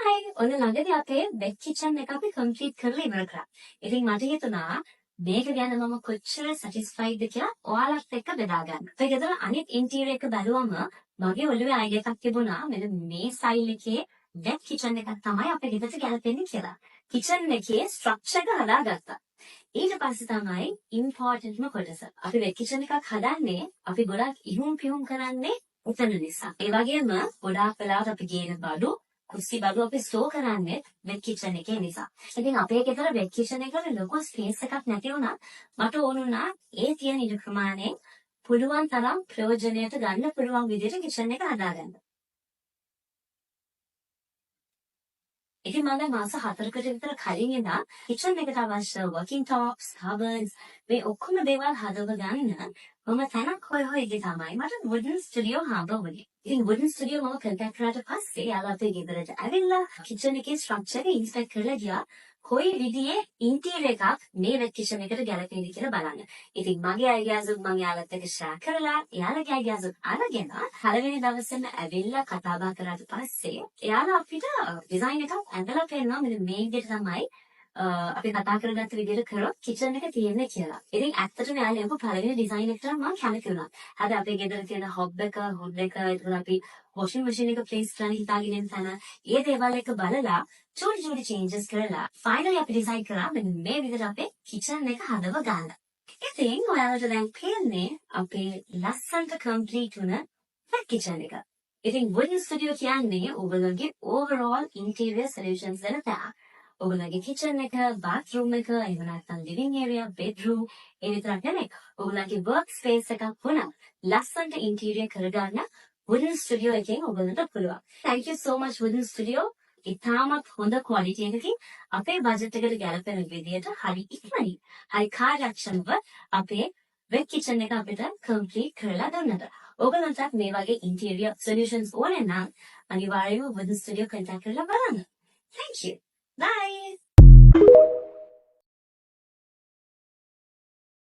Hi! ඔන්න ළඟදී අපේ වෙබ් කිචන් එක අපි කම්ප්ලීට් කරලා ඉවර කරා. ඉතින් මට හිතුණා මේක ගැන මම කොච්චර සැටිස්ෆයිඩ්ද කියලා ඔයාලත් එක්ක බෙදා ගන්න. අපේ ගෙදර අනිත් ඉන්ටීරියර් එක බැලුවම මගේ ඔළුවේ අයිඩියා එකක් තිබුණා මෙන්න මේ ස්ටයිල් එකේ වෙබ් කිචන් එකක් තමයි අපේ ගෙදරට ගැලපෙන්නේ කියලා. කිචන් එකේ ස්ට්‍රක්චර් එක හදාගත්තා. ඊට පස්සේ තමයි ඉම්පෝටන්ට්ම කොටස. අපි වෙබ් කිචන් එකක් හදන්නේ අපි ගොඩක් ඉහුම් පිහුම් කරන්නේ උතන නිසා. ඒ වගේම ගොඩාක් වෙලාවට අපි ගේන බඩු කුස්සි බඩු අපි ස්ටෝර් කරන්නේ වෙබ් කිචන් එකේ නිසා. ඉතින් අපේ ගෙදර වෙබ් කිචන් එකට ලොකු ස්පේස් එකක් නැති වුණා. මට ඕන වුණා ඒ තියෙන ඉඩ ප්‍රමාණයෙන් පුළුවන් තරම් ප්‍රයෝජනයට ගන්න පුළුවන් විදිහට කිචන් එක හදාගන්න. ඉතින් මම දැන් මාස 4කට විතර කලින් ඉඳන් කිචන් එකට අවශ්‍ය working tops, cupboards මේ ඔක්කොම දේවල් හදව ගන්න මම තැනක් හොය ඉඳි තමයි මට wooden studio හම්බ වුණේ. ඉතින් wooden studio මම contact කරාට පස්සේ යාළුවා අපේ ගෙදරට ඇවිල්ලා කිචන් එකේ ස්ට්‍රක්චර් එක ඉන්ස්පෙක්ට් කරලා ගියා. කොයි විදිහේ ඉන්ටීරියර් එකක් මේ වෙබ් කිචන් එකට ගැලපෙයිද කියලා බලන්න. ඉතින් මගේ අයිඩියාස් මම යාළුවත් එක්ක ෂෙයා කරලා එයාලගේ අයිඩියාස් අරගෙන පළවෙනි දවසේම ඇවිල්ලා කතා බහ කරාට පස්සේ එයාලා අපිට ඩිසයින් එකක් ඇඳලා පෙන්නනවා මෙන්න මේ විදිහට තමයි අපි කතා කරගත්ත විදිහට කරොත් කිචන් එක තියෙන්නේ කියලා. ඉතින් ඇත්තටම යාළුවා එම්ප පළවෙනි ඩිසයින් එකට මම කැමති වුණා. හරි අපේ ගෙදර තියෙන හොබ් එක, හුඩ් එක, ඒක අපි වොෂින් මැෂින් එක ප්ලේස් කරන්න හිතාගෙන ඉන්න තැන ඒ දේවල් එක බලලා චූටි චේන්ජස් කරලා ෆයිනලි අපි ඩිසයිඩ් කරා මෙන්න මේ විදිහට අපේ කිචන් එක හදව ගන්න. ඉතින් ඔයාලට දැන් පේන්නේ අපේ ලස්සනට කම්ප්ලීට් වුණ වෙබ් කිචන් එක. ඉතින් wooden studio කියන්නේ ඔයගොල්ලෝගේ overall interior solutions දෙන තැන. ඔයගොල්ලෝගේ කිචන් එක, bathroom එක, එහෙම නැත්නම් living area, bedroom ඒ විතරක් නෙමෙයි. ඔයගොල්ලෝගේ work space එකක් වුණා ලස්සනට interior කරගන්න wooden studio එකෙන් ඔයගොල්ලන්ට පුළුවන්. Thank you so much wooden studio. ඉතාමත් හොඳ quality එකකින් අපේ බජට් එකට ගැලපෙන විදිහට හරි ඉක්මනින් හරි කාර්යක්ෂමව අපේ වෙබ් කිචන් එක අපිට කම්ප්ලීට් කරලා දුන්නට. ඔයගොල්ලන්ටත් මේ වගේ interior solutions ඕනේ නම් අනිවාර්යයෙන්ම wooden studio contact කරලා බලන්න. Thank you. Bye.